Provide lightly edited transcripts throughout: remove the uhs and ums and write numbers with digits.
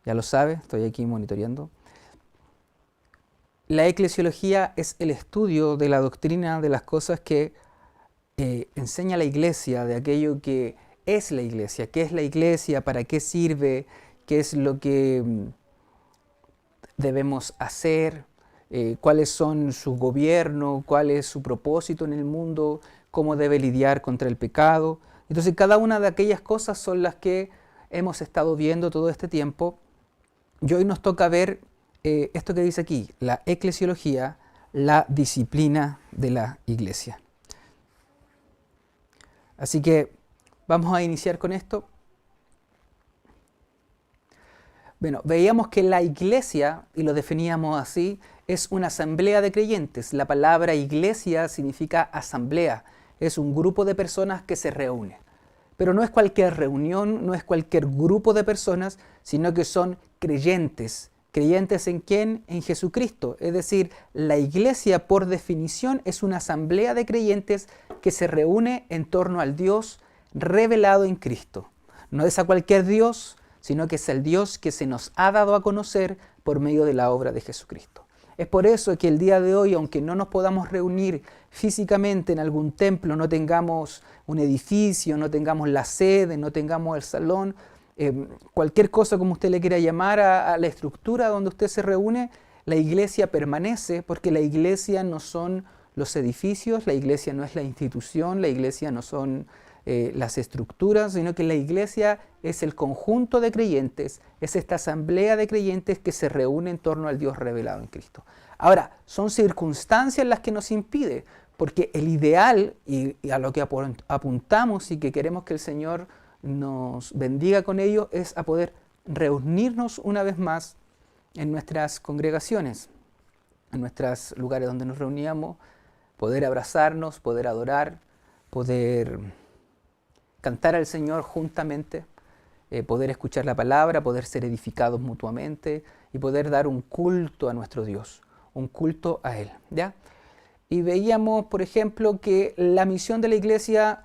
ya lo sabe, estoy aquí monitoreando. La eclesiología es el estudio de la doctrina, de las cosas que enseña la iglesia, de aquello que es la iglesia, qué es la iglesia, para qué sirve, qué es lo que debemos hacer, cuáles son su gobierno, cuál es su propósito en el mundo, cómo debe lidiar contra el pecado. Entonces cada una de aquellas cosas son las que hemos estado viendo todo este tiempo. Y hoy nos toca ver esto que dice aquí, la eclesiología, la disciplina de la iglesia. Así que vamos a iniciar con esto. Bueno, veíamos que la iglesia, y lo definíamos así, es una asamblea de creyentes. La palabra iglesia significa asamblea, es un grupo de personas que se reúne. Pero no es cualquier reunión, no es cualquier grupo de personas, sino que son creyentes. ¿Creyentes en quién? En Jesucristo. Es decir, la iglesia por definición es una asamblea de creyentes que se reúne en torno al Dios revelado en Cristo. No es a cualquier Dios, sino que es el Dios que se nos ha dado a conocer por medio de la obra de Jesucristo. Es por eso que el día de hoy, aunque no nos podamos reunir físicamente en algún templo, no tengamos un edificio, no tengamos la sede, no tengamos el salón, cualquier cosa como usted le quiera llamar a la estructura donde usted se reúne, la iglesia permanece, porque la iglesia no son los edificios, la iglesia no es la institución, la iglesia no son las estructuras, sino que la iglesia es el conjunto de creyentes, es esta asamblea de creyentes que se reúne en torno al Dios revelado en Cristo. Ahora, son circunstancias las que nos impide, porque el ideal y a lo que apuntamos y que queremos que el Señor nos bendiga con ello es a poder reunirnos una vez más en nuestras congregaciones, en nuestros lugares donde nos reuníamos, poder abrazarnos, poder adorar, poder cantar al Señor juntamente, poder escuchar la palabra, poder ser edificados mutuamente y poder dar un culto a nuestro Dios, un culto a Él, ¿ya? Y veíamos, por ejemplo, que la misión de la iglesia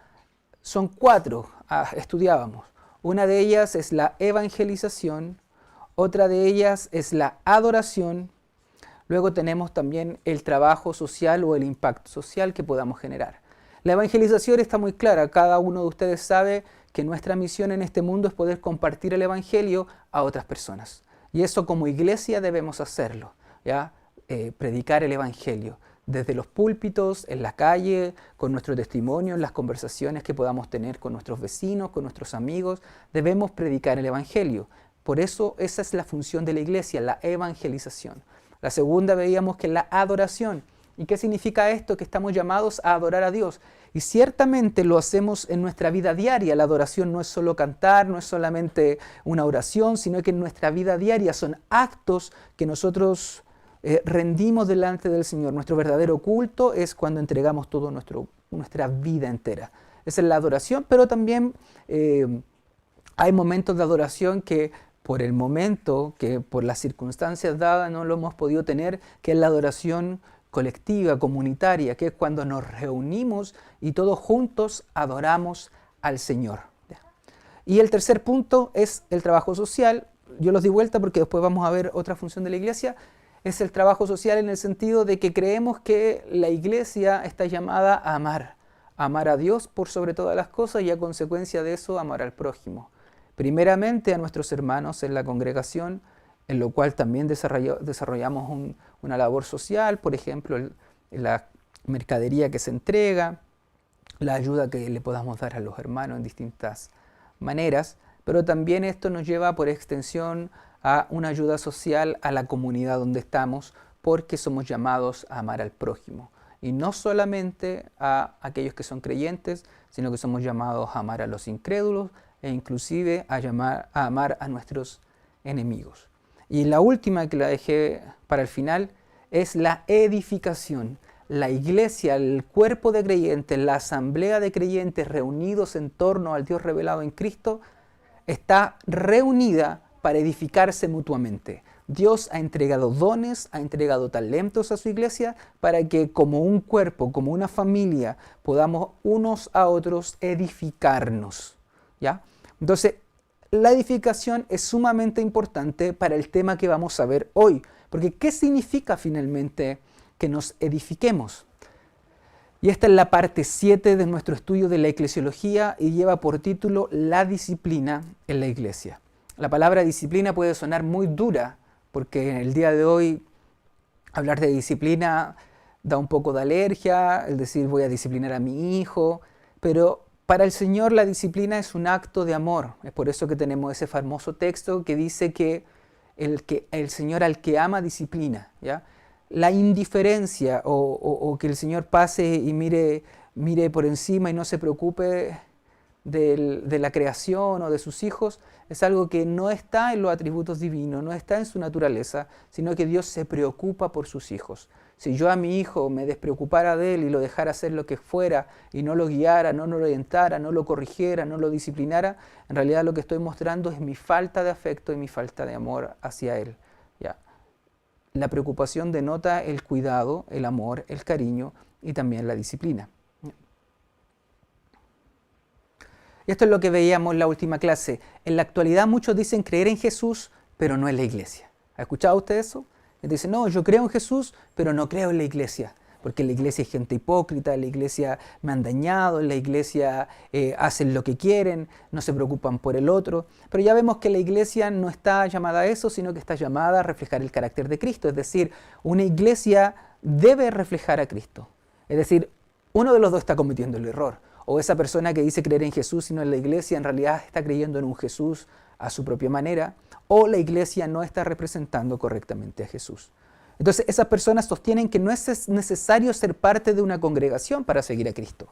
son 4, estudiábamos. Una de ellas es la evangelización, otra de ellas es la adoración, luego tenemos también el trabajo social o el impacto social que podamos generar. La evangelización está muy clara, cada uno de ustedes sabe que nuestra misión en este mundo es poder compartir el evangelio a otras personas. Y eso como iglesia debemos hacerlo, ¿ya? Predicar el evangelio desde los púlpitos, en la calle, con nuestro testimonio, en las conversaciones que podamos tener con nuestros vecinos, con nuestros amigos, debemos predicar el evangelio. Por eso esa es la función de la iglesia, la evangelización. La segunda veíamos que la adoración. ¿Y qué significa esto? Que estamos llamados a adorar a Dios. Y ciertamente lo hacemos en nuestra vida diaria. La adoración no es solo cantar, no es solamente una oración, sino que en nuestra vida diaria son actos que nosotros rendimos delante del Señor. Nuestro verdadero culto es cuando entregamos toda nuestra vida entera. Esa es la adoración, pero también hay momentos de adoración que por el momento, que por las circunstancias dadas no lo hemos podido tener, que es la adoración colectiva, comunitaria, que es cuando nos reunimos y todos juntos adoramos al Señor. Y el tercer punto es el trabajo social. Yo los di vuelta porque después vamos a ver otra función de la iglesia. Es el trabajo social en el sentido de que creemos que la iglesia está llamada a amar a Dios por sobre todas las cosas y a consecuencia de eso amar al prójimo. Primeramente a nuestros hermanos en la congregación, en lo cual también desarrollamos una labor social, por ejemplo, la mercadería que se entrega, la ayuda que le podamos dar a los hermanos en distintas maneras, pero también esto nos lleva por extensión a una ayuda social a la comunidad donde estamos, porque somos llamados a amar al prójimo. Y no solamente a aquellos que son creyentes, sino que somos llamados a amar a los incrédulos e inclusive a amar a nuestros enemigos. Y la última que la dejé para el final es la edificación. La iglesia, el cuerpo de creyentes, la asamblea de creyentes reunidos en torno al Dios revelado en Cristo, está reunida para edificarse mutuamente. Dios ha entregado dones, ha entregado talentos a su iglesia para que como un cuerpo, como una familia, podamos unos a otros edificarnos, ¿ya? Entonces, la edificación es sumamente importante para el tema que vamos a ver hoy. Porque ¿qué significa finalmente que nos edifiquemos? Y esta es la parte 7 de nuestro estudio de la eclesiología y lleva por título La disciplina en la iglesia. La palabra disciplina puede sonar muy dura, porque en el día de hoy hablar de disciplina da un poco de alergia, es decir, voy a disciplinar a mi hijo, pero para el Señor la disciplina es un acto de amor. Es por eso que tenemos ese famoso texto que dice que el Señor al que ama disciplina, ¿ya? La indiferencia o que el Señor pase y mire por encima y no se preocupe de la creación o de sus hijos, es algo que no está en los atributos divinos, no está en su naturaleza, sino que Dios se preocupa por sus hijos. Si yo a mi hijo me despreocupara de él y lo dejara hacer lo que fuera y no lo guiara, no lo orientara, no lo corrigiera, no lo disciplinara, en realidad lo que estoy mostrando es mi falta de afecto y mi falta de amor hacia él. ¿Ya? La preocupación denota el cuidado, el amor, el cariño y también la disciplina. Y esto es lo que veíamos en la última clase. En la actualidad muchos dicen creer en Jesús, pero no en la iglesia. ¿Ha escuchado usted eso? Dicen, no, yo creo en Jesús, pero no creo en la iglesia. Porque en la iglesia hay gente hipócrita, en la iglesia me han dañado, en la iglesia hacen lo que quieren, no se preocupan por el otro. Pero ya vemos que la iglesia no está llamada a eso, sino que está llamada a reflejar el carácter de Cristo. Es decir, una iglesia debe reflejar a Cristo. Es decir, uno de los dos está cometiendo el error. O esa persona que dice creer en Jesús y no en la iglesia, en realidad está creyendo en un Jesús a su propia manera, o la iglesia no está representando correctamente a Jesús. Entonces esas personas sostienen que no es necesario ser parte de una congregación para seguir a Cristo.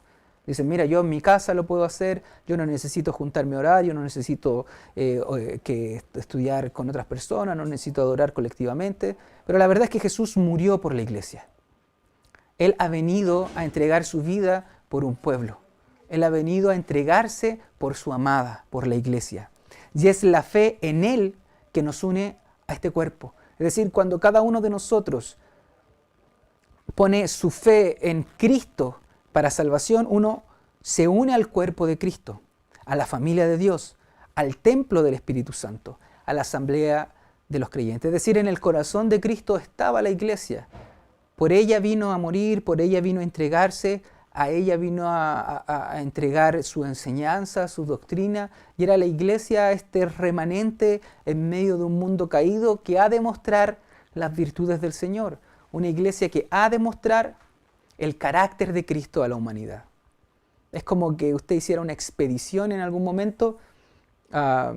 Dicen, mira, yo en mi casa lo puedo hacer, yo no necesito juntarme a orar, yo no necesito estudiar con otras personas, no necesito adorar colectivamente, pero la verdad es que Jesús murió por la iglesia. Él ha venido a entregar su vida por un pueblo. Él ha venido a entregarse por su amada, por la iglesia. Y es la fe en Él que nos une a este cuerpo. Es decir, cuando cada uno de nosotros pone su fe en Cristo para salvación, uno se une al cuerpo de Cristo, a la familia de Dios, al templo del Espíritu Santo, a la asamblea de los creyentes. Es decir, en el corazón de Cristo estaba la iglesia. Por ella vino a morir, por ella vino a entregarse, a ella vino a entregar su enseñanza, su doctrina, y era la iglesia este remanente en medio de un mundo caído que ha de mostrar las virtudes del Señor. Una iglesia que ha de mostrar el carácter de Cristo a la humanidad. Es como que usted hiciera una expedición en algún momento a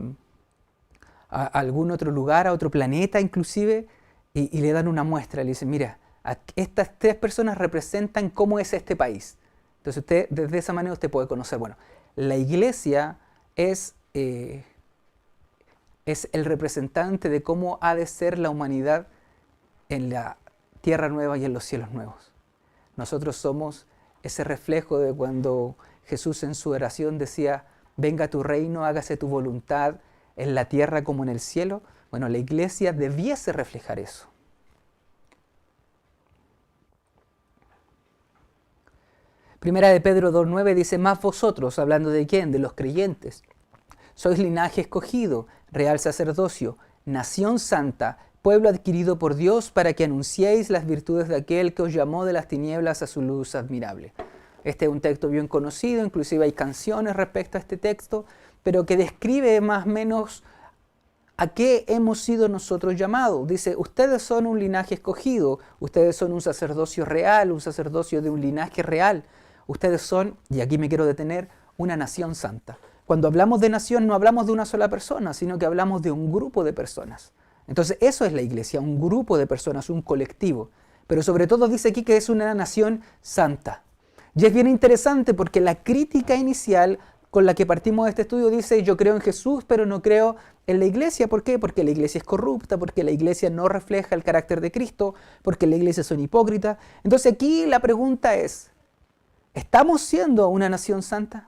algún otro lugar, a otro planeta inclusive, y le dan una muestra, le dicen, mira, estas 3 personas representan cómo es este país. Entonces usted, desde esa manera usted puede conocer, bueno, la iglesia es el representante de cómo ha de ser la humanidad en la tierra nueva y en los cielos nuevos. Nosotros somos ese reflejo de cuando Jesús en su oración decía, venga tu reino, hágase tu voluntad en la tierra como en el cielo. Bueno, la iglesia debiese reflejar eso. Primera de Pedro 2.9 dice, más vosotros, hablando de quién, de los creyentes, sois linaje escogido, real sacerdocio, nación santa, pueblo adquirido por Dios para que anunciéis las virtudes de aquel que os llamó de las tinieblas a su luz admirable. Este es un texto bien conocido, inclusive hay canciones respecto a este texto, pero que describe más o menos a qué hemos sido nosotros llamados. Dice, ustedes son un linaje escogido, ustedes son un sacerdocio real, un sacerdocio de un linaje real. Ustedes son, y aquí me quiero detener, una nación santa. Cuando hablamos de nación no hablamos de una sola persona, sino que hablamos de un grupo de personas. Entonces eso es la iglesia, un grupo de personas, un colectivo. Pero sobre todo dice aquí que es una nación santa. Y es bien interesante porque la crítica inicial con la que partimos de este estudio dice, yo creo en Jesús, pero no creo en la iglesia. ¿Por qué? Porque la iglesia es corrupta, porque la iglesia no refleja el carácter de Cristo, porque la iglesia son hipócritas. Entonces aquí la pregunta es, ¿estamos siendo una nación santa?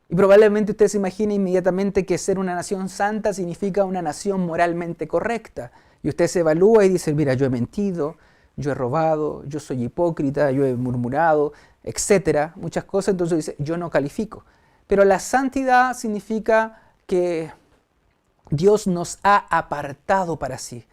Y probablemente usted se imagine inmediatamente que ser una nación santa significa una nación moralmente correcta. Y usted se evalúa y dice, mira, yo he mentido, yo he robado, yo soy hipócrita, yo he murmurado, etcétera, muchas cosas. Entonces dice, yo no califico. Pero la santidad significa que Dios nos ha apartado para sí.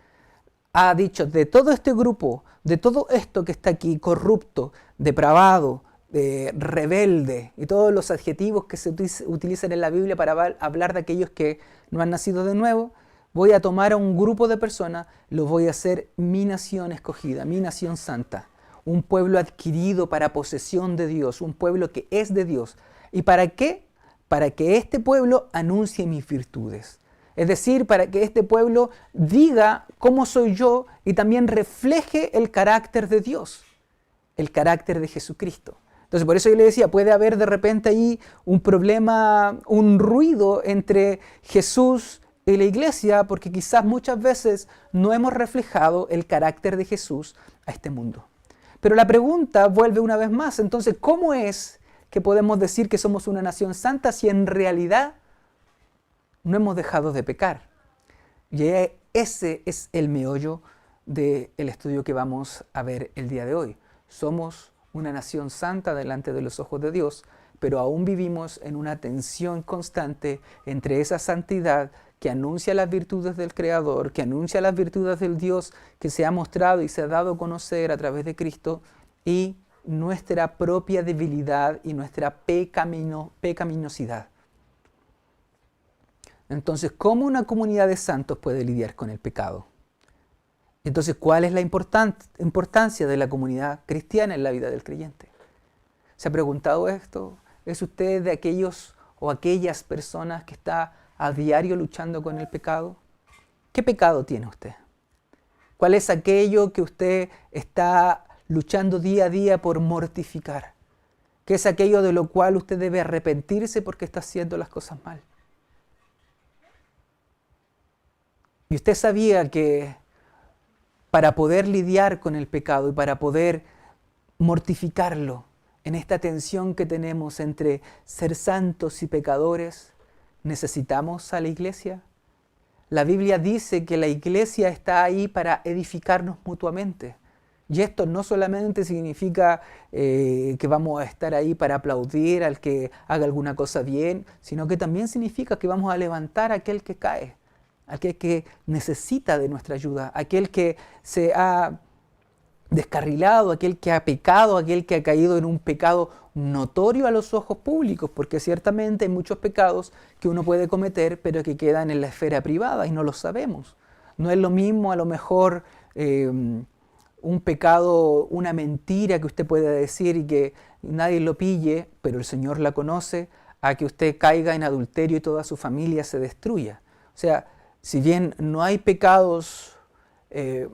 Ha dicho, de todo este grupo, de todo esto que está aquí, corrupto, depravado, rebelde, y todos los adjetivos que se utilizan en la Biblia para hablar de aquellos que no han nacido de nuevo, voy a tomar a un grupo de personas, los voy a hacer mi nación escogida, mi nación santa, un pueblo adquirido para posesión de Dios, un pueblo que es de Dios. ¿Y para qué? Para que este pueblo anuncie mis virtudes. Es decir, para que este pueblo diga cómo soy yo y también refleje el carácter de Dios, el carácter de Jesucristo. Entonces, por eso yo le decía, puede haber de repente ahí un problema, un ruido entre Jesús y la iglesia, porque quizás muchas veces no hemos reflejado el carácter de Jesús a este mundo. Pero la pregunta vuelve una vez más, entonces, ¿cómo es que podemos decir que somos una nación santa si en realidad no hemos dejado de pecar? Y ese es el meollo del estudio que vamos a ver el día de hoy. Somos una nación santa delante de los ojos de Dios, pero aún vivimos en una tensión constante entre esa santidad que anuncia las virtudes del Creador, que anuncia las virtudes del Dios que se ha mostrado y se ha dado a conocer a través de Cristo, y nuestra propia debilidad y nuestra pecaminosidad. Entonces, ¿cómo una comunidad de santos puede lidiar con el pecado? Entonces, ¿cuál es la importancia de la comunidad cristiana en la vida del creyente? ¿Se ha preguntado esto? ¿Es usted de aquellos o aquellas personas que está a diario luchando con el pecado? ¿Qué pecado tiene usted? ¿Cuál es aquello que usted está luchando día a día por mortificar? ¿Qué es aquello de lo cual usted debe arrepentirse porque está haciendo las cosas mal? Y usted sabía que para poder lidiar con el pecado y para poder mortificarlo en esta tensión que tenemos entre ser santos y pecadores, necesitamos a la iglesia. La Biblia dice que la iglesia está ahí para edificarnos mutuamente. Y esto no solamente significa que vamos a estar ahí para aplaudir al que haga alguna cosa bien, sino que también significa que vamos a levantar a aquel que cae, aquel que necesita de nuestra ayuda, aquel que se ha descarrilado, aquel que ha pecado, aquel que ha caído en un pecado notorio a los ojos públicos, porque ciertamente hay muchos pecados que uno puede cometer, pero que quedan en la esfera privada y no lo sabemos. No es lo mismo a lo mejor un pecado, una mentira que usted puede decir y que nadie lo pille, pero el Señor la conoce, a que usted caiga en adulterio y toda su familia se destruya. O sea, si bien no hay pecados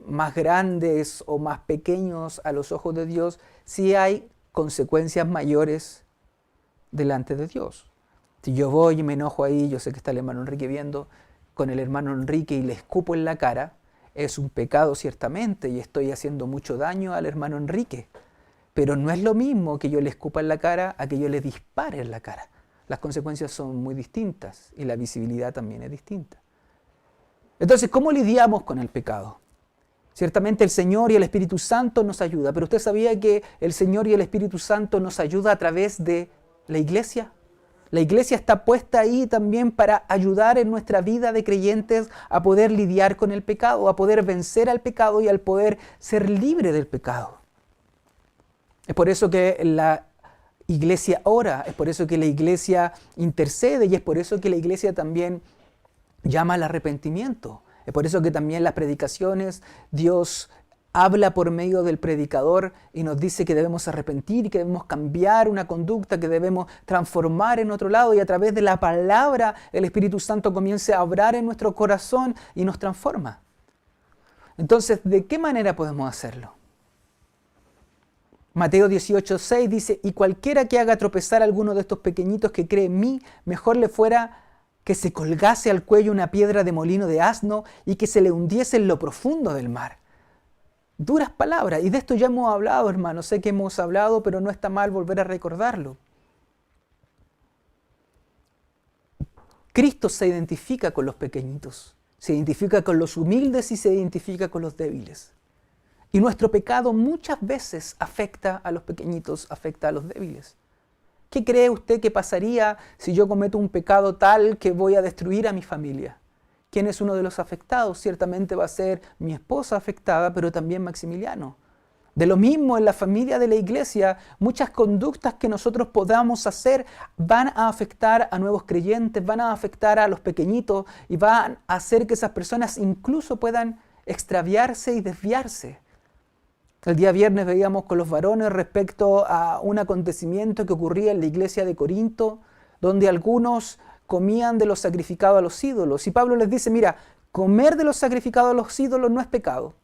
más grandes o más pequeños a los ojos de Dios, sí hay consecuencias mayores delante de Dios. Si yo voy y me enojo ahí, yo sé que está el hermano Enrique viendo, con el hermano Enrique y le escupo en la cara, es un pecado ciertamente y estoy haciendo mucho daño al hermano Enrique. Pero no es lo mismo que yo le escupa en la cara a que yo le dispare en la cara. Las consecuencias son muy distintas y la visibilidad también es distinta. Entonces, ¿cómo lidiamos con el pecado? Ciertamente el Señor y el Espíritu Santo nos ayuda, pero ¿usted sabía que el Señor y el Espíritu Santo nos ayuda a través de la iglesia? La iglesia está puesta ahí también para ayudar en nuestra vida de creyentes a poder lidiar con el pecado, a poder vencer al pecado y al poder ser libre del pecado. Es por eso que la iglesia ora, es por eso que la iglesia intercede y es por eso que la iglesia también llama al arrepentimiento. Es por eso que también las predicaciones, Dios habla por medio del predicador y nos dice que debemos arrepentir, que debemos cambiar una conducta, que debemos transformar en otro lado, y a través de la palabra el Espíritu Santo comienza a obrar en nuestro corazón y nos transforma. Entonces, ¿de qué manera podemos hacerlo? Mateo 18:6 dice, y cualquiera que haga tropezar a alguno de estos pequeñitos que cree en mí, mejor le fuera que se colgase al cuello una piedra de molino de asno y que se le hundiese en lo profundo del mar. Duras palabras, y de esto ya hemos hablado, hermanos. Sé que hemos hablado, pero no está mal volver a recordarlo. Cristo se identifica con los pequeñitos, se identifica con los humildes y se identifica con los débiles. Y nuestro pecado muchas veces afecta a los pequeñitos, afecta a los débiles. ¿Qué cree usted que pasaría si yo cometo un pecado tal que voy a destruir a mi familia? ¿Quién es uno de los afectados? Ciertamente va a ser mi esposa afectada, pero también Maximiliano. De lo mismo, en la familia de la iglesia, muchas conductas que nosotros podamos hacer van a afectar a nuevos creyentes, van a afectar a los pequeñitos y van a hacer que esas personas incluso puedan extraviarse y desviarse. El día viernes veíamos con los varones respecto a un acontecimiento que ocurría en la iglesia de Corinto, donde algunos comían de los sacrificados a los ídolos. Y Pablo les dice, mira, comer de los sacrificados a los ídolos no es pecado.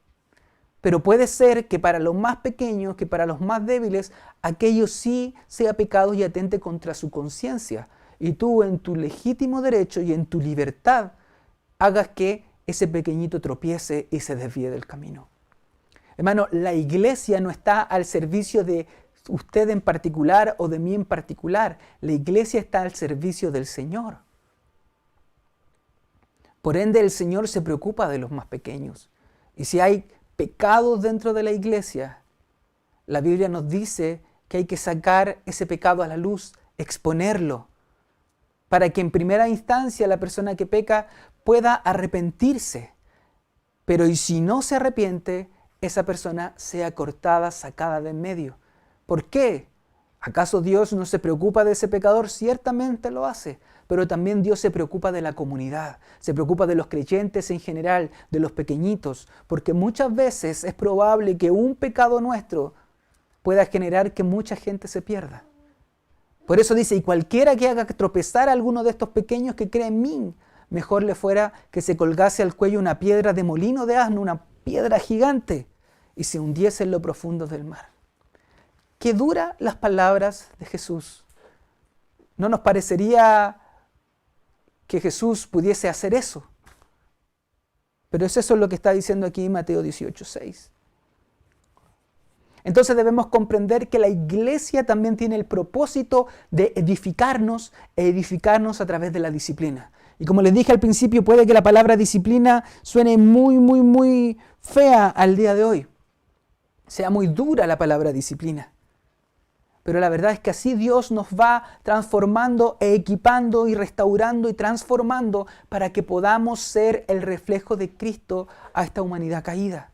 Pero puede ser que para los más pequeños, que para los más débiles, aquello sí sea pecado y atente contra su conciencia. Y tú en tu legítimo derecho y en tu libertad hagas que ese pequeñito tropiece y se desvíe del camino. Hermano, la iglesia no está al servicio de usted en particular o de mí en particular. La iglesia está al servicio del Señor. Por ende, el Señor se preocupa de los más pequeños. Y si hay pecados dentro de la iglesia, la Biblia nos dice que hay que sacar ese pecado a la luz, exponerlo, para que en primera instancia la persona que peca pueda arrepentirse. Pero y si no se arrepiente, esa persona sea cortada, sacada de en medio. ¿Por qué? ¿Acaso Dios no se preocupa de ese pecador? Ciertamente lo hace, pero también Dios se preocupa de la comunidad, se preocupa de los creyentes en general, de los pequeñitos, porque muchas veces es probable que un pecado nuestro pueda generar que mucha gente se pierda. Por eso dice, y cualquiera que haga tropezar a alguno de estos pequeños que cree en mí, mejor le fuera que se colgase al cuello una piedra de molino de asno, una piedra gigante, y se hundiese en lo profundo del mar. Qué duras las palabras de Jesús. ¿No nos parecería que Jesús pudiese hacer eso? Pero es eso lo que está diciendo aquí Mateo 18:6. Entonces debemos comprender que la iglesia también tiene el propósito de edificarnos a través de la disciplina. Y como les dije al principio, puede que la palabra disciplina suene muy fea al día de hoy. Sea muy dura la palabra disciplina. Pero la verdad es que así Dios nos va transformando e equipando y restaurando y transformando para que podamos ser el reflejo de Cristo a esta humanidad caída.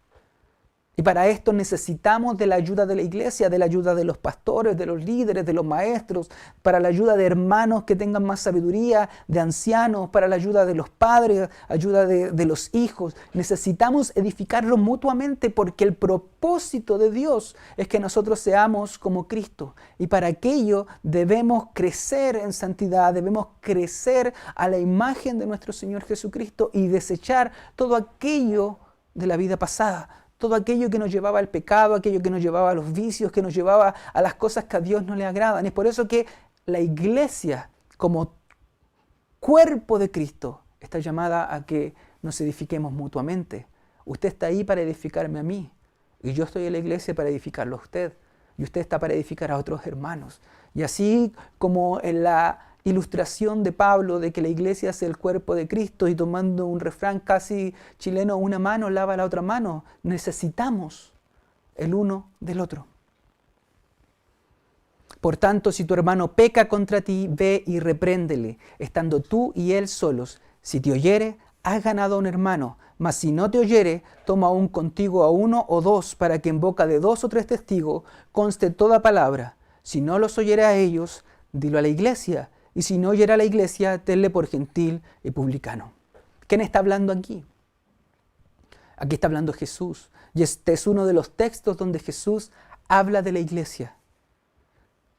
Y para esto necesitamos de la ayuda de la iglesia, de la ayuda de los pastores, de los líderes, de los maestros, para la ayuda de hermanos que tengan más sabiduría, de ancianos, para la ayuda de los padres, ayuda de los hijos. Necesitamos edificarlos mutuamente porque el propósito de Dios es que nosotros seamos como Cristo. Y para aquello debemos crecer en santidad, debemos crecer a la imagen de nuestro Señor Jesucristo y desechar todo aquello de la vida pasada. Todo aquello que nos llevaba al pecado, aquello que nos llevaba a los vicios, que nos llevaba a las cosas que a Dios no le agradan. Es por eso que la iglesia, como cuerpo de Cristo, está llamada a que nos edifiquemos mutuamente. Usted está ahí para edificarme a mí, y yo estoy en la iglesia para edificarlo a usted, y usted está para edificar a otros hermanos. Y así como en la ilustración de Pablo de que la iglesia es el cuerpo de Cristo y tomando un refrán casi chileno, una mano lava la otra mano, necesitamos el uno del otro. Por tanto, si tu hermano peca contra ti, ve y repréndele, estando tú y él solos. Si te oyere, has ganado a un hermano, mas si no te oyere, toma aún contigo a uno o dos, para que en boca de 2 o 3 testigos conste toda palabra. Si no los oyere a ellos, dilo a la iglesia. Y si no oyera a la iglesia, tenle por gentil y publicano. ¿Quién está hablando aquí? Aquí está hablando Jesús. Y este es uno de los textos donde Jesús habla de la iglesia.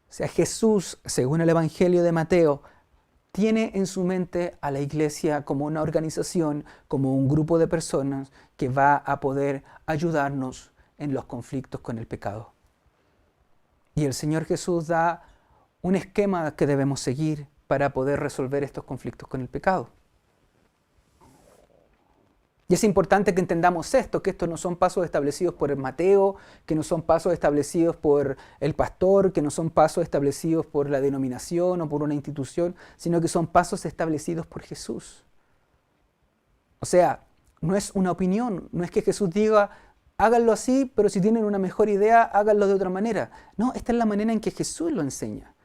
O sea, Jesús, según el Evangelio de Mateo, tiene en su mente a la iglesia como una organización, como un grupo de personas que va a poder ayudarnos en los conflictos con el pecado. Y el Señor Jesús da un esquema que debemos seguir para poder resolver estos conflictos con el pecado. Y es importante que entendamos esto, que estos no son pasos establecidos por el Mateo, que no son pasos establecidos por el pastor, que no son pasos establecidos por la denominación o por una institución, sino que son pasos establecidos por Jesús. O sea, no es una opinión, no es que Jesús diga, háganlo así, pero si tienen una mejor idea, háganlo de otra manera. No, esta es la manera en que Jesús lo enseña.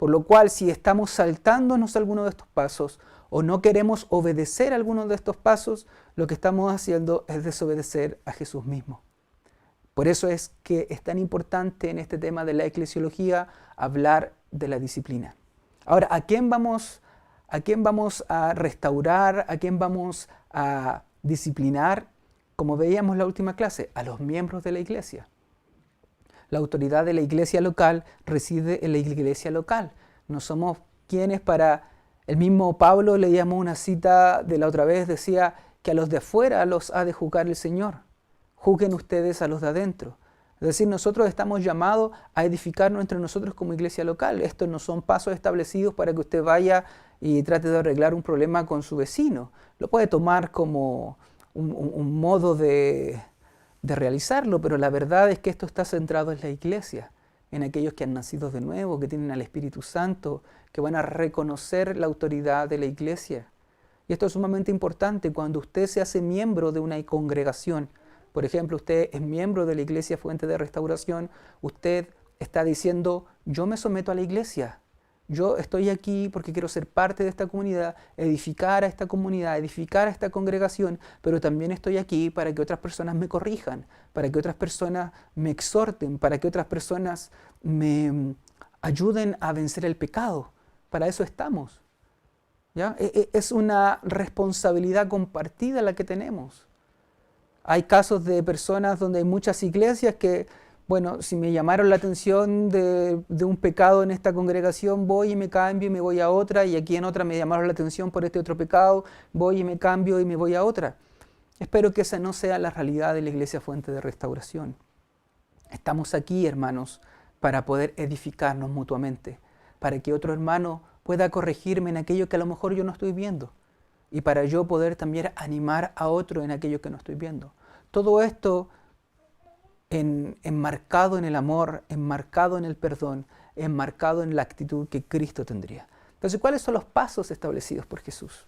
Por lo cual, si estamos saltándonos alguno de estos pasos o no queremos obedecer alguno de estos pasos, lo que estamos haciendo es desobedecer a Jesús mismo. Por eso es que es tan importante en este tema de la eclesiología hablar de la disciplina. Ahora, ¿a quién vamos a restaurar? ¿A quién vamos a disciplinar? Como veíamos en la última clase, a los miembros de la iglesia. La autoridad de la iglesia local reside en la iglesia local. No somos quienes para... El mismo Pablo, leíamos una cita de la otra vez, decía que a los de afuera los ha de juzgar el Señor. Juzguen ustedes a los de adentro. Es decir, nosotros estamos llamados a edificarnos entre nosotros como iglesia local. Estos no son pasos establecidos para que usted vaya y trate de arreglar un problema con su vecino. Lo puede tomar como un modo de realizarlo, pero la verdad es que esto está centrado en la iglesia, en aquellos que han nacido de nuevo, que tienen al Espíritu Santo, que van a reconocer la autoridad de la iglesia. Y esto es sumamente importante cuando usted se hace miembro de una congregación. Por ejemplo, usted es miembro de la Iglesia Fuente de Restauración, usted está diciendo, yo me someto a la iglesia, yo estoy aquí porque quiero ser parte de esta comunidad, edificar a esta comunidad, edificar a esta congregación, pero también estoy aquí para que otras personas me corrijan, para que otras personas me exhorten, para que otras personas me ayuden a vencer el pecado. Para eso estamos. ¿Ya? Es una responsabilidad compartida la que tenemos. Hay casos de personas donde hay muchas iglesias que, bueno, si me llamaron la atención de un pecado en esta congregación, voy y me cambio y me voy a otra, y aquí en otra me llamaron la atención por este otro pecado, voy y me cambio y me voy a otra. Espero que esa no sea la realidad de la Iglesia Fuente de Restauración. Estamos aquí, hermanos, para poder edificarnos mutuamente, para que otro hermano pueda corregirme en aquello que a lo mejor yo no estoy viendo, y para yo poder también animar a otro en aquello que no estoy viendo. Todo esto enmarcado en el amor, enmarcado en el perdón, enmarcado en la actitud que Cristo tendría. Entonces, ¿cuáles son los pasos establecidos por Jesús?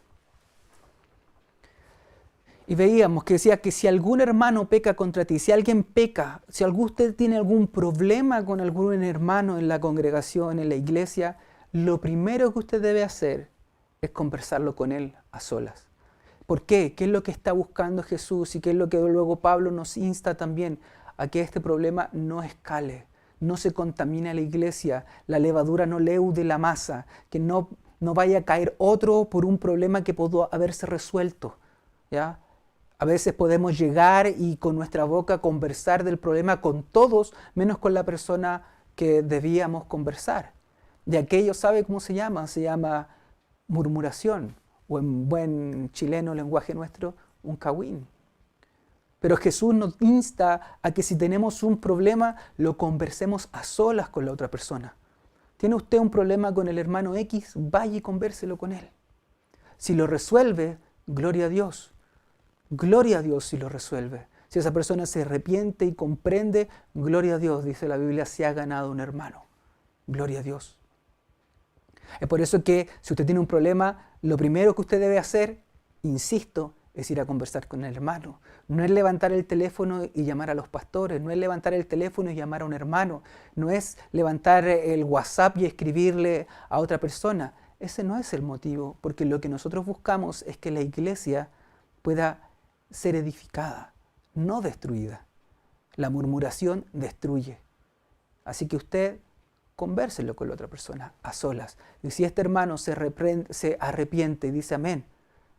Y veíamos que decía que si algún hermano peca contra ti, si alguien peca, si usted tiene algún problema con algún hermano en la congregación, en la iglesia, lo primero que usted debe hacer es conversarlo con él a solas. ¿Por qué? ¿Qué es lo que está buscando Jesús? Y qué es lo que luego Pablo nos insta también a que este problema no escale, no se contamine la iglesia, la levadura no leude la masa, que no vaya a caer otro por un problema que pudo haberse resuelto. ¿Ya? A veces podemos llegar y con nuestra boca conversar del problema con todos, menos con la persona que debíamos conversar. Y aquello, ¿sabe cómo se llama? Se llama murmuración, o en buen chileno, lenguaje nuestro, un cagüín. Pero Jesús nos insta a que si tenemos un problema, lo conversemos a solas con la otra persona. ¿Tiene usted un problema con el hermano X? Vaya y convérselo con él. Si lo resuelve, gloria a Dios. Gloria a Dios si lo resuelve. Si esa persona se arrepiente y comprende, gloria a Dios, dice la Biblia, se ha ganado un hermano. Gloria a Dios. Es por eso que si usted tiene un problema, lo primero que usted debe hacer, insisto, es ir a conversar con el hermano. No es levantar el teléfono y llamar a los pastores, no es levantar el teléfono y llamar a un hermano, no es levantar el WhatsApp y escribirle a otra persona. Ese no es el motivo, porque lo que nosotros buscamos es que la iglesia pueda ser edificada, no destruida. La murmuración destruye. Así que usted convérselo con la otra persona, a solas. Y si este hermano se arrepiente y dice amén,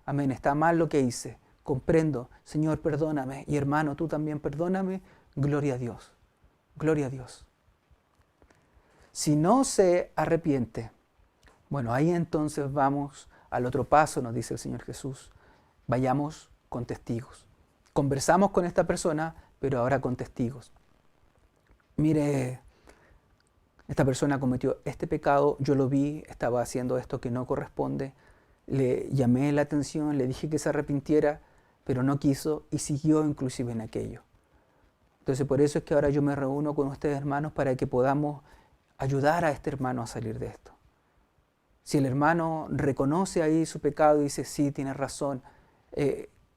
amén, está mal lo que hice, comprendo, Señor, perdóname, y hermano, tú también perdóname, gloria a Dios, gloria a Dios. Si no se arrepiente, bueno, ahí entonces vamos al otro paso, nos dice el Señor Jesús, vayamos con testigos. Conversamos con esta persona, pero ahora con testigos. Mire, esta persona cometió este pecado, yo lo vi, estaba haciendo esto que no corresponde, le llamé la atención, le dije que se arrepintiera, pero no quiso y siguió inclusive en aquello. Entonces por eso es que ahora yo me reúno con ustedes, hermanos, para que podamos ayudar a este hermano a salir de esto. Si el hermano reconoce ahí su pecado y dice, sí, tiene razón,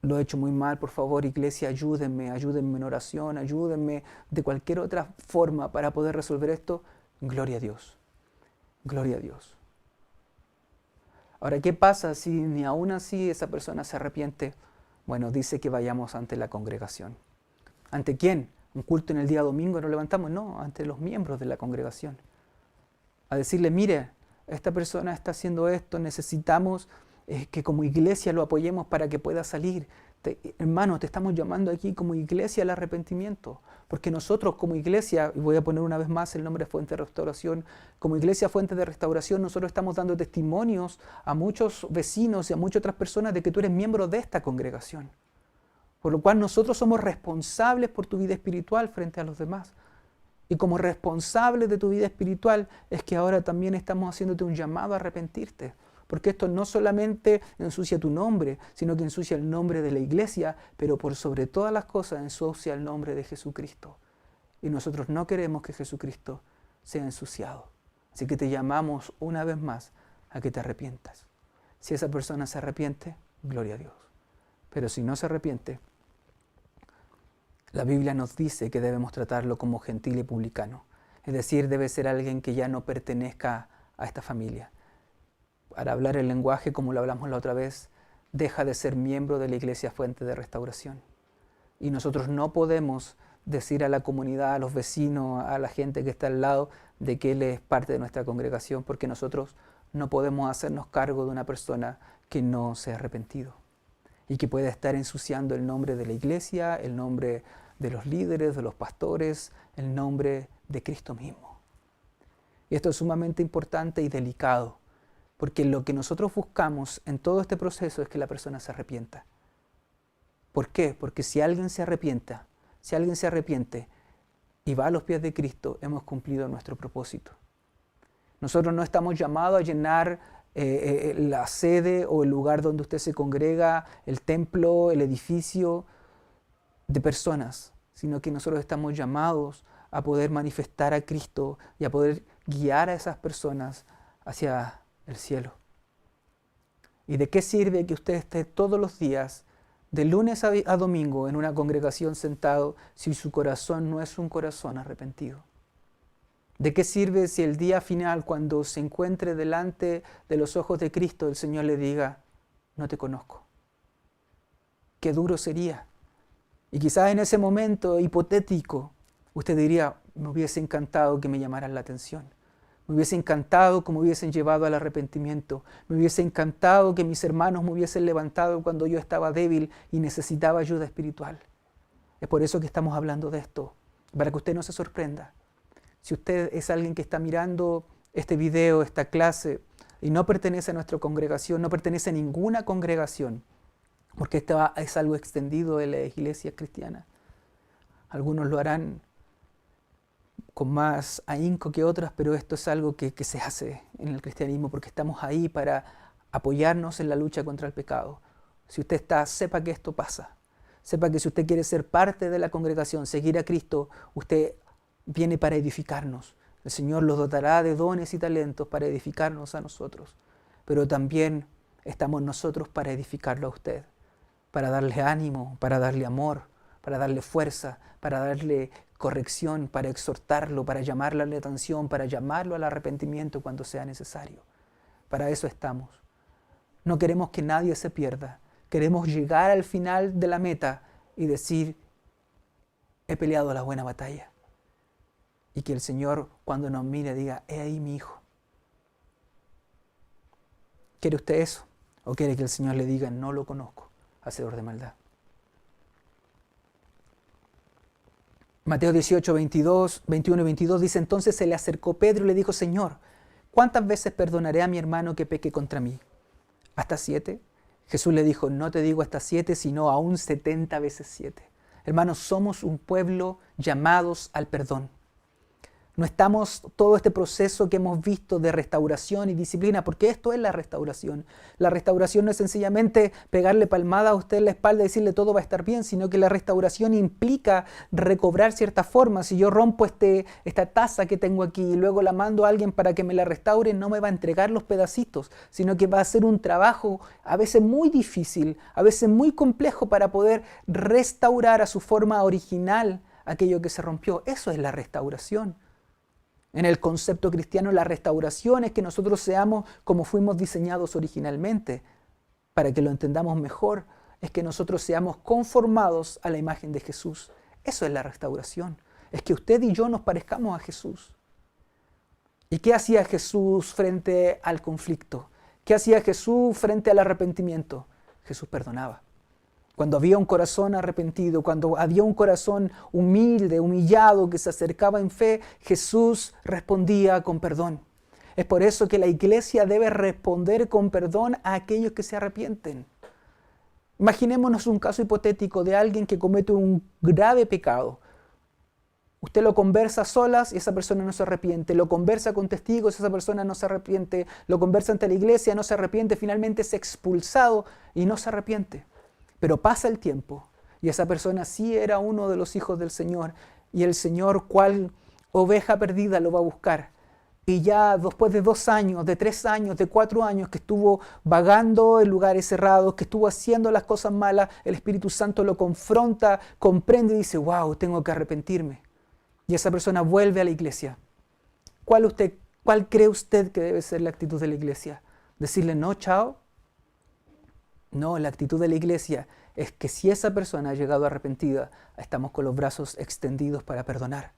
lo he hecho muy mal, por favor, iglesia, ayúdenme en oración, ayúdenme de cualquier otra forma para poder resolver esto, gloria a Dios. gloria a Dios. Ahora, ¿qué pasa si ni aún así esa persona se arrepiente? Bueno, dice que vayamos ante la congregación. ¿Ante quién? ¿Un culto en el día domingo nos levantamos? No, ante los miembros de la congregación. A decirle, mire, esta persona está haciendo esto, necesitamos que como iglesia lo apoyemos para que pueda salir. Hermano, te estamos llamando aquí como iglesia al arrepentimiento, porque nosotros como iglesia, y voy a poner una vez más el nombre de Fuente de Restauración, como iglesia Fuente de Restauración, nosotros estamos dando testimonios a muchos vecinos y a muchas otras personas de que tú eres miembro de esta congregación. Por lo cual nosotros somos responsables por tu vida espiritual frente a los demás. Y como responsables de tu vida espiritual es que ahora también estamos haciéndote un llamado a arrepentirte. Porque esto no solamente ensucia tu nombre, sino que ensucia el nombre de la iglesia, pero por sobre todas las cosas ensucia el nombre de Jesucristo. Y nosotros no queremos que Jesucristo sea ensuciado. Así que te llamamos una vez más a que te arrepientas. Si esa persona se arrepiente, gloria a Dios. Pero si no se arrepiente, la Biblia nos dice que debemos tratarlo como gentil y publicano. Es decir, debe ser alguien que ya no pertenezca a esta familia. Para hablar el lenguaje como lo hablamos la otra vez, deja de ser miembro de la Iglesia Fuente de Restauración. Y nosotros no podemos decir a la comunidad, a los vecinos, a la gente que está al lado, de que él es parte de nuestra congregación, porque nosotros no podemos hacernos cargo de una persona que no se ha arrepentido y que puede estar ensuciando el nombre de la iglesia, el nombre de los líderes, de los pastores, el nombre de Cristo mismo. Y esto es sumamente importante y delicado, porque lo que nosotros buscamos en todo este proceso es que la persona se arrepienta. ¿Por qué? Porque si alguien se arrepiente y va a los pies de Cristo, hemos cumplido nuestro propósito. Nosotros no estamos llamados a llenar la sede o el lugar donde usted se congrega, el templo, el edificio de personas, sino que nosotros estamos llamados a poder manifestar a Cristo y a poder guiar a esas personas hacia el cielo. ¿Y de qué sirve que usted esté todos los días, de lunes a domingo, en una congregación sentado, si su corazón no es un corazón arrepentido? ¿De qué sirve si el día final, cuando se encuentre delante de los ojos de Cristo, el Señor le diga, no te conozco? Qué duro sería. Y quizás en ese momento hipotético, usted diría, me hubiese encantado que me llamaran la atención. Me hubiese encantado que me hubiesen llevado al arrepentimiento. Me hubiese encantado que mis hermanos me hubiesen levantado cuando yo estaba débil y necesitaba ayuda espiritual. Es por eso que estamos hablando de esto, para que usted no se sorprenda. Si usted es alguien que está mirando este video, esta clase, y no pertenece a nuestra congregación, no pertenece a ninguna congregación, porque esto es algo extendido de la iglesia cristiana. Algunos lo harán con más ahínco que otras, pero esto es algo que se hace en el cristianismo porque estamos ahí para apoyarnos en la lucha contra el pecado. Si usted está, sepa que esto pasa. Sepa que si usted quiere ser parte de la congregación, seguir a Cristo, usted viene para edificarnos. El Señor los dotará de dones y talentos para edificarnos a nosotros. Pero también estamos nosotros para edificarlo a usted, para darle ánimo, para darle amor, para darle fuerza, para darle corrección, para exhortarlo, para llamarle a la atención, para llamarlo al arrepentimiento cuando sea necesario. Para eso estamos. No queremos que nadie se pierda. Queremos llegar al final de la meta y decir, he peleado la buena batalla. Y que el Señor, cuando nos mire, diga, he ahí mi hijo. ¿Quiere usted eso? ¿O quiere que el Señor le diga, no lo conozco, hacedor de maldad? Mateo 18, 21 y 22 dice, entonces se le acercó Pedro y le dijo, Señor, ¿cuántas veces perdonaré a mi hermano que peque contra mí? ¿Hasta 7? Jesús le dijo, no te digo hasta 7, sino aún 70 veces 7. Hermanos, somos un pueblo llamados al perdón. No estamos todo este proceso que hemos visto de restauración y disciplina, porque esto es la restauración. La restauración no es sencillamente pegarle palmada a usted en la espalda y decirle todo va a estar bien, sino que la restauración implica recobrar cierta forma. Si yo rompo esta taza que tengo aquí y luego la mando a alguien para que me la restaure, no me va a entregar los pedacitos, sino que va a ser un trabajo a veces muy difícil, a veces muy complejo para poder restaurar a su forma original aquello que se rompió. Eso es la restauración. En el concepto cristiano, la restauración es que nosotros seamos como fuimos diseñados originalmente. Para que lo entendamos mejor, es que nosotros seamos conformados a la imagen de Jesús. Eso es la restauración. Es que usted y yo nos parezcamos a Jesús. ¿Y qué hacía Jesús frente al conflicto? ¿Qué hacía Jesús frente al arrepentimiento? Jesús perdonaba. Cuando había un corazón arrepentido, cuando había un corazón humilde, humillado, que se acercaba en fe, Jesús respondía con perdón. Es por eso que la iglesia debe responder con perdón a aquellos que se arrepienten. Imaginémonos un caso hipotético de alguien que comete un grave pecado. Usted lo conversa a solas y esa persona no se arrepiente. Lo conversa con testigos y esa persona no se arrepiente. Lo conversa ante la iglesia, no se arrepiente. Finalmente es expulsado y no se arrepiente. Pero pasa el tiempo y esa persona sí era uno de los hijos del Señor y el Señor, cual oveja perdida, lo va a buscar. Y ya después de 2 años, de 3 años, de 4 años que estuvo vagando en lugares cerrados, que estuvo haciendo las cosas malas, el Espíritu Santo lo confronta, comprende y dice, wow, tengo que arrepentirme. Y esa persona vuelve a la iglesia. ¿Cuál cree usted que debe ser la actitud de la iglesia? ¿Decirle no, chao? No, la actitud de la iglesia es que si esa persona ha llegado arrepentida, estamos con los brazos extendidos para perdonar.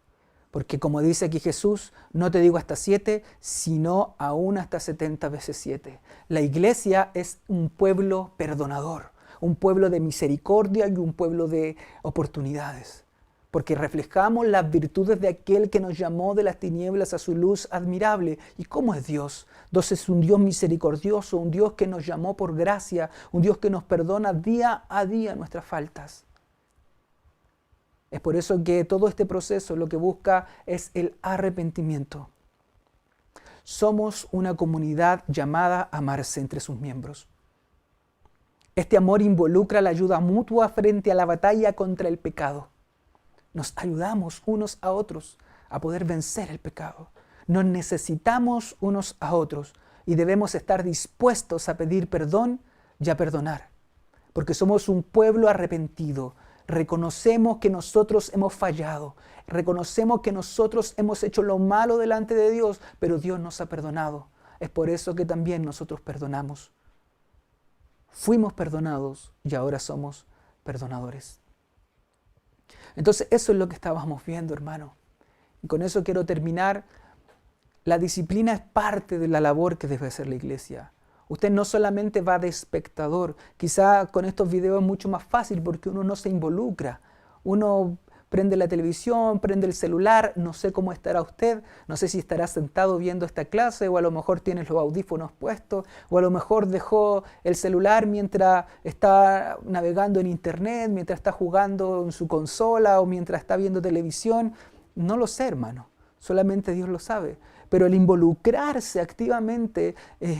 Porque como dice aquí Jesús, no te digo hasta 7, sino aún hasta 70 veces 7. La iglesia es un pueblo perdonador, un pueblo de misericordia y un pueblo de oportunidades. Porque reflejamos las virtudes de aquel que nos llamó de las tinieblas a su luz admirable. ¿Y cómo es Dios? Dios es un Dios misericordioso, un Dios que nos llamó por gracia, un Dios que nos perdona día a día nuestras faltas. Es por eso que todo este proceso lo que busca es el arrepentimiento. Somos una comunidad llamada a amarse entre sus miembros. Este amor involucra la ayuda mutua frente a la batalla contra el pecado. Nos ayudamos unos a otros a poder vencer el pecado. Nos necesitamos unos a otros y debemos estar dispuestos a pedir perdón y a perdonar. Porque somos un pueblo arrepentido. Reconocemos que nosotros hemos fallado. Reconocemos que nosotros hemos hecho lo malo delante de Dios, pero Dios nos ha perdonado. Es por eso que también nosotros perdonamos. Fuimos perdonados y ahora somos perdonadores. Entonces eso es lo que estábamos viendo, hermano. Y con eso quiero terminar. La disciplina es parte de la labor que debe hacer la iglesia. Usted no solamente va de espectador. Quizá con estos videos es mucho más fácil porque uno no se involucra. Uno prende la televisión, prende el celular, no sé cómo estará usted, no sé si estará sentado viendo esta clase o a lo mejor tiene los audífonos puestos o a lo mejor dejó el celular mientras está navegando en internet, mientras está jugando en su consola o mientras está viendo televisión. No lo sé, hermano, solamente Dios lo sabe. Pero el involucrarse activamente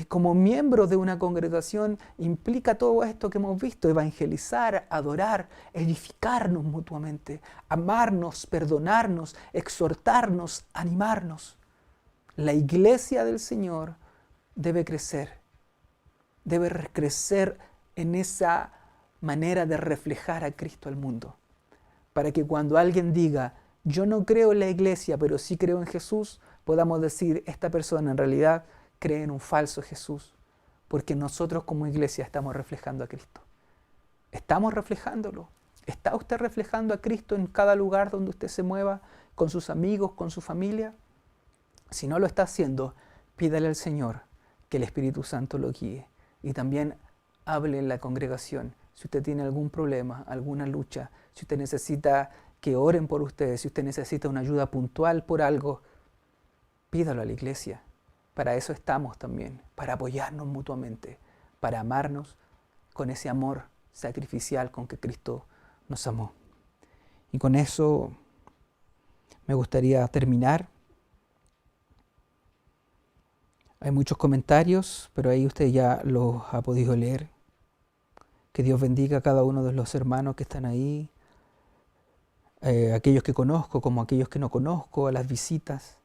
como miembro de una congregación implica todo esto que hemos visto: evangelizar, adorar, edificarnos mutuamente, amarnos, perdonarnos, exhortarnos, animarnos. La iglesia del Señor debe crecer en esa manera de reflejar a Cristo al mundo, para que cuando alguien diga, yo no creo en la iglesia, pero sí creo en Jesús, podamos decir, esta persona en realidad cree en un falso Jesús, porque nosotros como iglesia estamos reflejando a Cristo. ¿Estamos reflejándolo? ¿Está usted reflejando a Cristo en cada lugar donde usted se mueva, con sus amigos, con su familia? Si no lo está haciendo, pídale al Señor que el Espíritu Santo lo guíe. Y también hable en la congregación. Si usted tiene algún problema, alguna lucha, si usted necesita que oren por usted, si usted necesita una ayuda puntual por algo, pídalo a la iglesia. Para eso estamos también, para apoyarnos mutuamente, para amarnos con ese amor sacrificial con que Cristo nos amó. Y con eso me gustaría terminar. Hay muchos comentarios, pero ahí usted ya los ha podido leer. Que Dios bendiga a cada uno de los hermanos que están ahí, aquellos que conozco como aquellos que no conozco, a las visitas.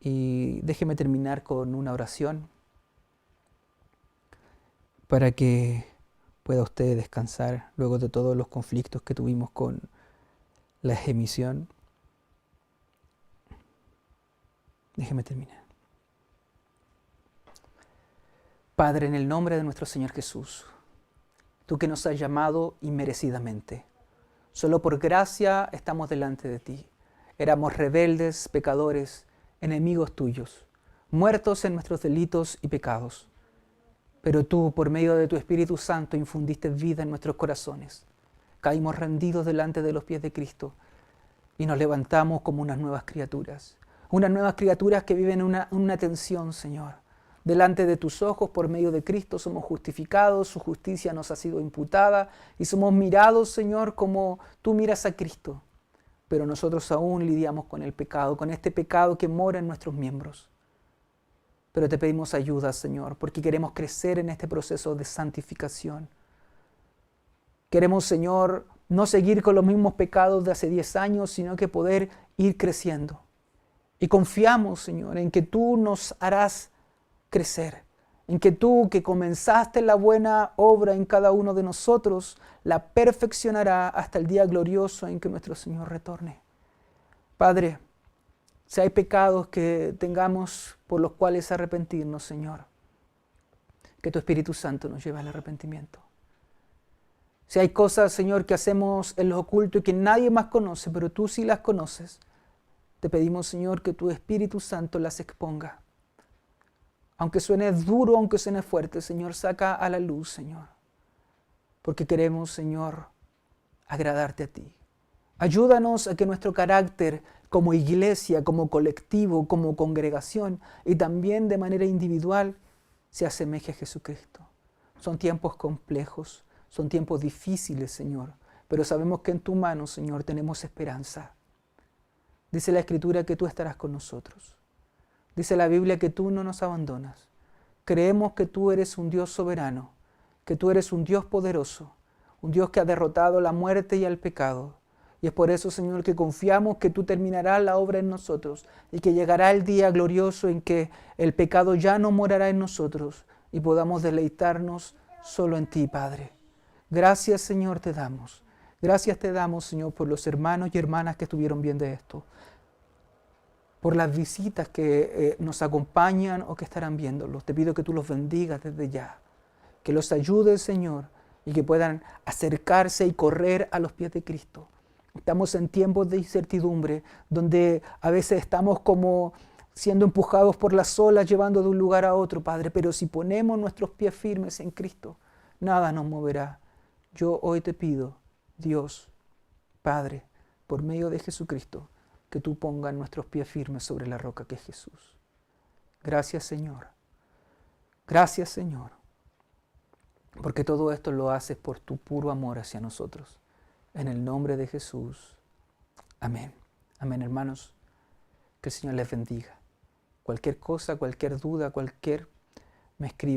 Y déjeme terminar con una oración para que pueda usted descansar luego de todos los conflictos que tuvimos con la emisión. Déjeme terminar. Padre, en el nombre de nuestro Señor Jesús, tú que nos has llamado inmerecidamente, solo por gracia estamos delante de ti. Éramos rebeldes, pecadores, enemigos tuyos, muertos en nuestros delitos y pecados. Pero tú, por medio de tu Espíritu Santo, infundiste vida en nuestros corazones. Caímos rendidos delante de los pies de Cristo y nos levantamos como unas nuevas criaturas. Unas nuevas criaturas que viven una tensión, Señor. Delante de tus ojos, por medio de Cristo, somos justificados, su justicia nos ha sido imputada y somos mirados, Señor, como tú miras a Cristo. Pero nosotros aún lidiamos con el pecado, con este pecado que mora en nuestros miembros. Pero te pedimos ayuda, Señor, porque queremos crecer en este proceso de santificación. Queremos, Señor, no seguir con los mismos pecados de hace 10 años, sino que poder ir creciendo. Y confiamos, Señor, en que tú nos harás crecer, en que tú, que comenzaste la buena obra en cada uno de nosotros, la perfeccionará hasta el día glorioso en que nuestro Señor retorne. Padre, si hay pecados que tengamos por los cuales arrepentirnos, Señor, que tu Espíritu Santo nos lleve al arrepentimiento. Si hay cosas, Señor, que hacemos en lo oculto y que nadie más conoce, pero tú sí las conoces, te pedimos, Señor, que tu Espíritu Santo las exponga. Aunque suene duro, aunque suene fuerte, Señor, saca a la luz, Señor. Porque queremos, Señor, agradarte a ti. Ayúdanos a que nuestro carácter como iglesia, como colectivo, como congregación y también de manera individual se asemeje a Jesucristo. Son tiempos complejos, son tiempos difíciles, Señor, pero sabemos que en tu mano, Señor, tenemos esperanza. Dice la Escritura que tú estarás con nosotros. Dice la Biblia que tú no nos abandonas. Creemos que tú eres un Dios soberano, que tú eres un Dios poderoso, un Dios que ha derrotado la muerte y el pecado. Y es por eso, Señor, que confiamos que tú terminarás la obra en nosotros y que llegará el día glorioso en que el pecado ya no morará en nosotros y podamos deleitarnos solo en ti, Padre. Gracias, Señor, te damos. Gracias te damos, Señor, por los hermanos y hermanas que estuvieron viendo esto, por las visitas que nos acompañan o que estarán viéndolos. Te pido que tú los bendigas desde ya, que los ayudes, Señor, y que puedan acercarse y correr a los pies de Cristo. Estamos en tiempos de incertidumbre, donde a veces estamos como siendo empujados por las olas, llevando de un lugar a otro, Padre. Pero si ponemos nuestros pies firmes en Cristo, nada nos moverá. Yo hoy te pido, Dios, Padre, por medio de Jesucristo, que tú pongas nuestros pies firmes sobre la roca que es Jesús. Gracias, Señor. Gracias, Señor. Porque todo esto lo haces por tu puro amor hacia nosotros. En el nombre de Jesús. Amén. Amén, hermanos. Que el Señor les bendiga. Cualquier cosa, cualquier duda, me escribe.